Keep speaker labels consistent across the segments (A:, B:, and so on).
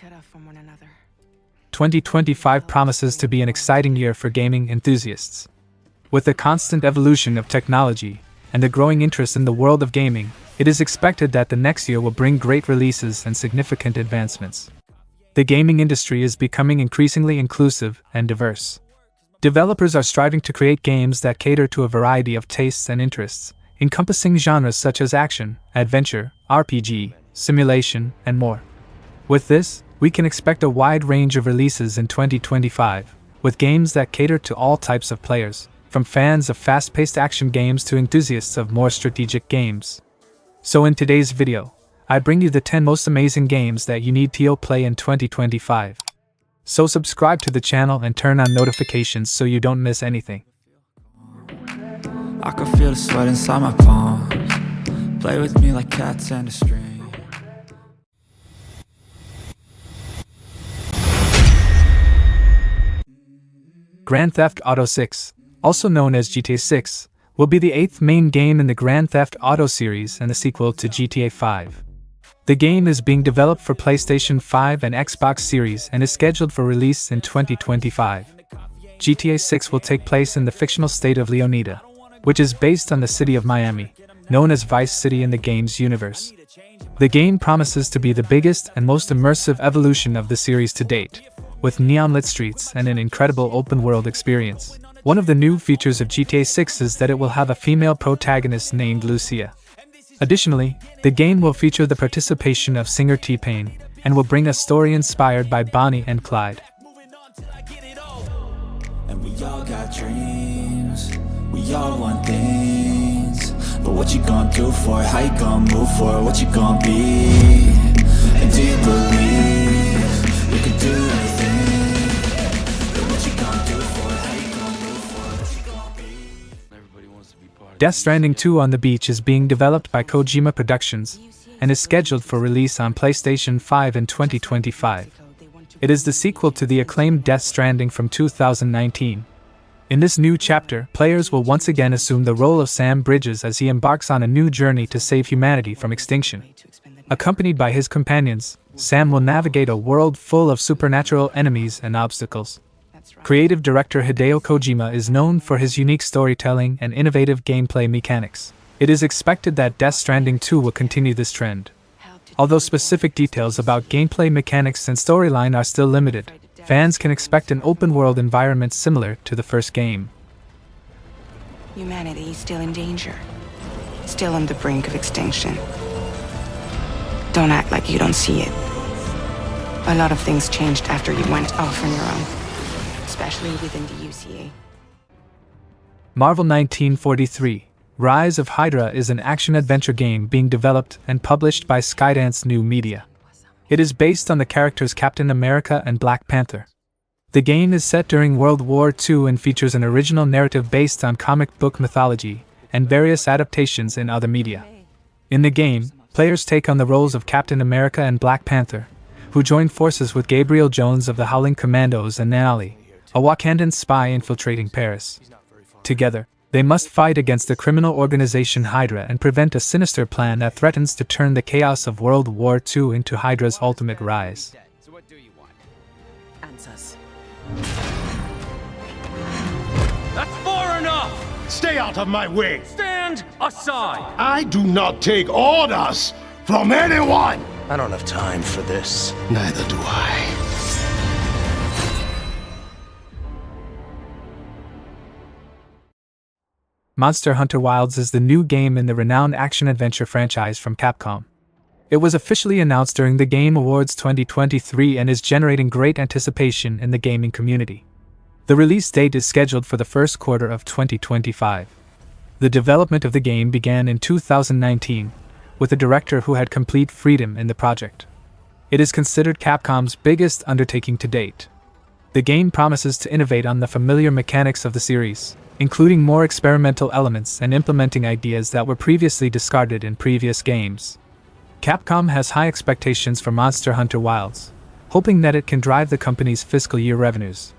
A: cut off from one another.
B: 2025 promises to be an exciting year for gaming enthusiasts. With the constant evolution of technology and the growing interest in the world of gaming, it is expected that the next year will bring great releases and significant advancements. The gaming industry is becoming increasingly inclusive and diverse. Developers are striving to create games that cater to a variety of tastes and interests, encompassing genres such as action, adventure, RPG, simulation, and more. With this, we can expect a wide range of releases in 2025, with games that cater to all types of players, from fans of fast-paced action games to enthusiasts of more strategic games. So in today's video, I bring you the 10 most amazing games that you need to play in 2025. So subscribe to the channel and turn on notifications so you don't miss anything.
C: I can feel the sweat inside my palms. Play with me like cats and a string.
B: Grand Theft Auto 6, also known as GTA 6, will be the 8th main game in the Grand Theft Auto series and the sequel to GTA 5. The game is being developed for PlayStation 5 and Xbox Series and is scheduled for release in 2025. GTA 6 will take place in the fictional state of Leonida, which is based on the city of Miami, known as Vice City in the game's universe. The game promises to be the biggest and most immersive evolution of the series to date, with neon-lit streets and an incredible open-world experience. One of the new features of GTA 6 is that it will have a female protagonist named Lucia. Additionally, the game will feature the participation of singer T-Pain and will bring a story inspired by Bonnie and Clyde.
C: And we all got dreams, we all want things, but what you gonna do for it? How you gonna move for it? What you gonna be? And do you believe you can do anything? But what you gonna do for it? How you gonna move for it? What you gonna be? Everybody wants to be part of
B: Death Stranding 2 on the Beach is being developed by Kojima Productions and is scheduled for release on PlayStation 5 in 2025. It is the sequel to the acclaimed Death Stranding from 2019. In this new chapter, players will once again assume the role of Sam Bridges as he embarks on a new journey to save humanity from extinction. Accompanied by his companions, Sam will navigate a world full of supernatural enemies and obstacles. Creative director Hideo Kojima is known for his unique storytelling and innovative gameplay mechanics. It is expected that Death Stranding 2 will continue this trend. Although specific details about gameplay mechanics and storyline are still limited, fans can expect an open-world environment similar to the first game.
A: Humanity is still in danger. Still on the brink of extinction. Don't act like you don't see it. A lot of things changed after you went off on your own. Especially within the UCA.
B: Marvel 1943, Rise of Hydra is an action-adventure game being developed and published by Skydance New Media. It is based on the characters Captain America and Black Panther. The game is set during World War II and features an original narrative based on comic book mythology and various adaptations in other media. In the game, players take on the roles of Captain America and Black Panther, who join forces with Gabriel Jones of the Howling Commandos and Nali, a Wakandan spy infiltrating Paris. Together, they must fight against the criminal organization Hydra and prevent a sinister plan that threatens to turn the chaos of World War II into Hydra's ultimate rise.
D: So what do you want? Answers.
E: That's far enough!
F: Stay out of my way!
E: Stand aside!
F: I do not take orders from anyone!
G: I don't have time for this.
F: Neither do I.
B: Monster Hunter Wilds is the new game in the renowned action-adventure franchise from Capcom. It was officially announced during the Game Awards 2023 and is generating great anticipation in the gaming community. The release date is scheduled for the first quarter of 2025. The development of the game began in 2019, with a director who had complete freedom in the project. It is considered Capcom's biggest undertaking to date. The game promises to innovate on the familiar mechanics of the series, including more experimental elements and implementing ideas that were previously discarded in previous games. Capcom has high expectations for Monster Hunter Wilds, hoping that it can drive the company's fiscal year revenues.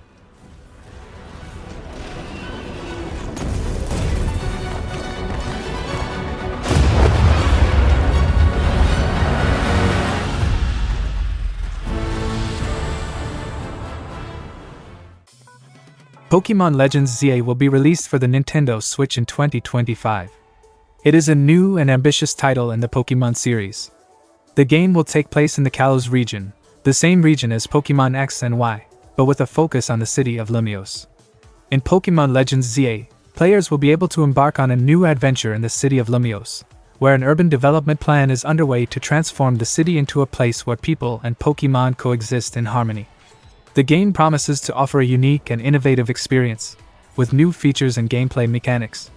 B: Pokémon Legends ZA will be released for the Nintendo Switch in 2025. It is a new and ambitious title in the Pokémon series. The game will take place in the Kalos region, the same region as Pokémon X and Y, but with a focus on the city of Limios. In Pokémon Legends ZA, players will be able to embark on a new adventure in the city of Limios, where an urban development plan is underway to transform the city into a place where people and Pokémon coexist in harmony. The game promises to offer a unique and innovative experience, with new features and gameplay mechanics.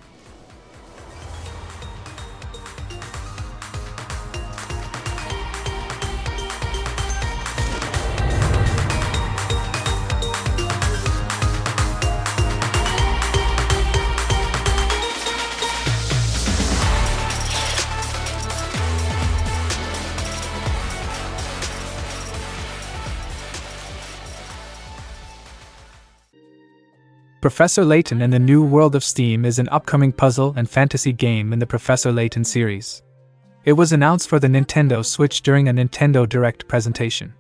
B: Professor Layton and the New World of Steam is an upcoming puzzle and fantasy game in the Professor Layton series. It was announced for the Nintendo Switch during a Nintendo Direct presentation.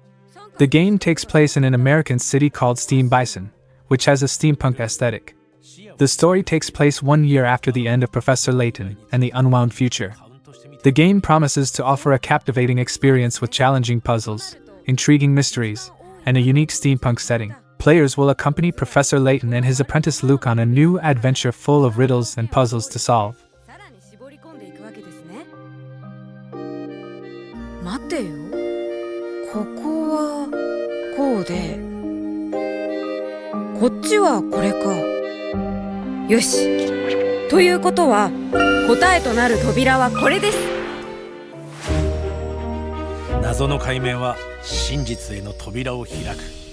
B: The game takes place in an American city called Steam Bison, which has a steampunk aesthetic. The story takes place 1 year after the end of Professor Layton and the Unwound Future. The game promises to offer a captivating experience with challenging puzzles, intriguing mysteries, and a unique steampunk setting. Players will accompany Professor Layton and his apprentice Luke on a new adventure full of riddles and puzzles to solve.
H: 待てよ。ここはこうで、こっちはこれか。よし。ということは、答えとなる扉はこれです。
G: 謎の解明は真実への扉を開く。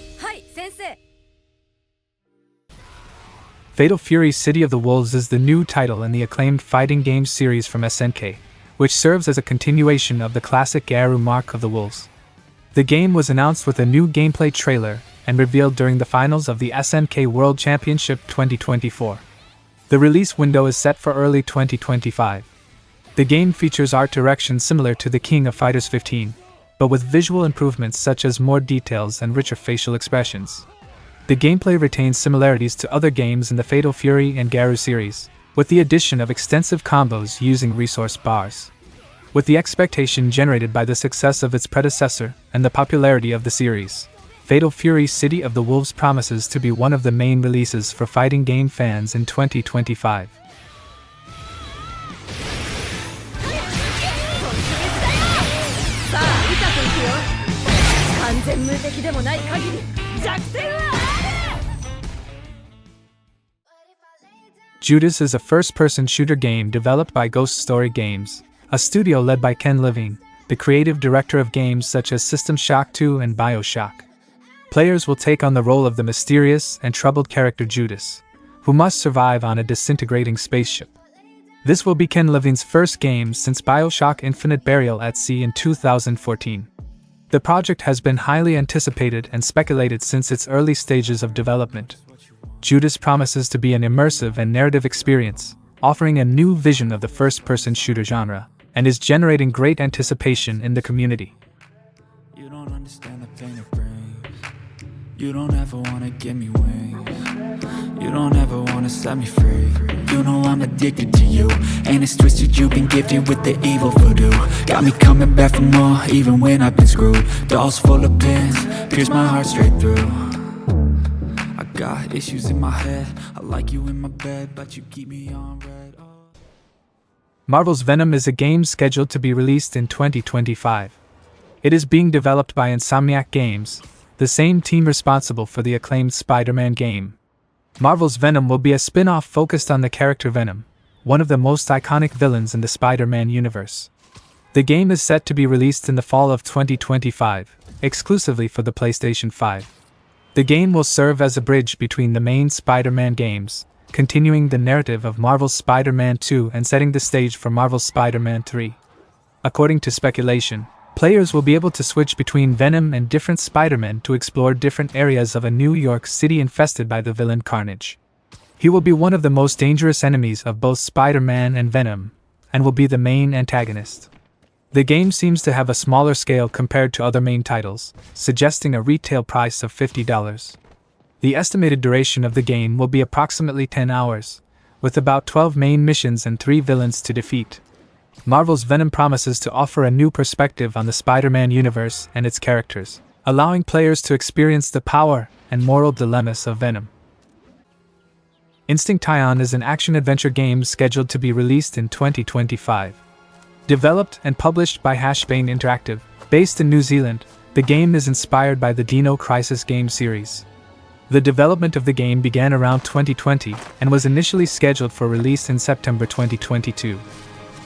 B: Fatal Fury City of the Wolves is the new title in the acclaimed fighting game series from SNK, which serves as a continuation of the classic Garu Mark of the Wolves. The game was announced with a new gameplay trailer and revealed during the finals of the SNK World Championship 2024. The release window is set for early 2025. The game features art direction similar to the King of Fighters 15, but with visual improvements such as more details and richer facial expressions. The gameplay retains similarities to other games in the Fatal Fury and Garu series, with the addition of extensive combos using resource bars. With the expectation generated by the success of its predecessor and the popularity of the series, Fatal Fury City of the Wolves promises to be one of the main releases for fighting game fans in 2025. Judas is a first-person shooter game developed by Ghost Story Games, a studio led by Ken Levine, the creative director of games such as System Shock 2 and BioShock. Players will take on the role of the mysterious and troubled character Judas, who must survive on a disintegrating spaceship. This will be Ken Levine's first game since BioShock Infinite Burial at Sea in 2014. The project has been highly anticipated and speculated since its early stages of development. Judas promises to be an immersive and narrative experience, offering a new vision of the first-person shooter genre, and is generating great anticipation in the community.
C: You don't understand the pain it brings. You don't ever wanna give me wings. You don't ever wanna set me free. You know I'm addicted to you, and it's twisted. You've been gifted with the evil voodoo. Got me coming back for more, even when I've been screwed. Dolls full of pins, pierce my heart straight through. I got issues in my head. I like you in my bed, but you keep me on red.
B: Marvel's Venom is a game scheduled to be released in 2025. It is being developed by Insomniac Games, the same team responsible for the acclaimed Spider-Man game. Marvel's Venom will be a spin-off focused on the character Venom, one of the most iconic villains in the Spider-Man universe. The game is set to be released in the fall of 2025, exclusively for the PlayStation 5. The game will serve as a bridge between the main Spider-Man games, continuing the narrative of Marvel's Spider-Man 2 and setting the stage for Marvel's Spider-Man 3. According to speculation, players will be able to switch between Venom and different Spider-Men to explore different areas of a New York City infested by the villain Carnage. He will be one of the most dangerous enemies of both Spider-Man and Venom, and will be the main antagonist. The game seems to have a smaller scale compared to other main titles, suggesting a retail price of $50. The estimated duration of the game will be approximately 10 hours, with about 12 main missions and 3 villains to defeat. Marvel's Venom promises to offer a new perspective on the Spider-Man universe and its characters, allowing players to experience the power and moral dilemmas of Venom. Instinction is an action-adventure game scheduled to be released in 2025. Developed and published by Hashbane Interactive, based in New Zealand, the game is inspired by the Dino Crisis game series. The development of the game began around 2020 and was initially scheduled for release in September 2022.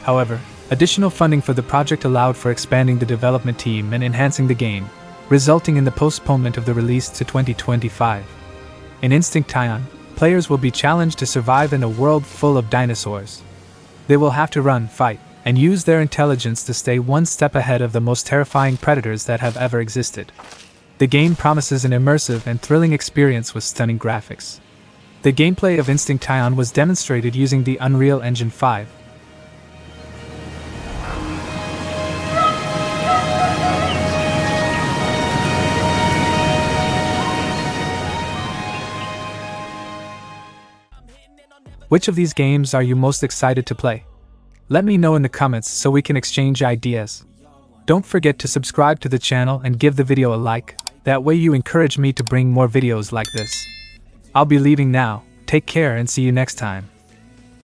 B: However, additional funding for the project allowed for expanding the development team and enhancing the game, resulting in the postponement of the release to 2025. In Instinction, players will be challenged to survive in a world full of dinosaurs. They will have to run, fight, and use their intelligence to stay one step ahead of the most terrifying predators that have ever existed. The game promises an immersive and thrilling experience with stunning graphics. The gameplay of Instinction was demonstrated using the Unreal Engine 5. Which of these games are you most excited to play? Let me know in the comments so we can exchange ideas. Don't forget to subscribe to the channel and give the video a like, that way you encourage me to bring more videos like this. I'll be leaving now, take care and see you next time.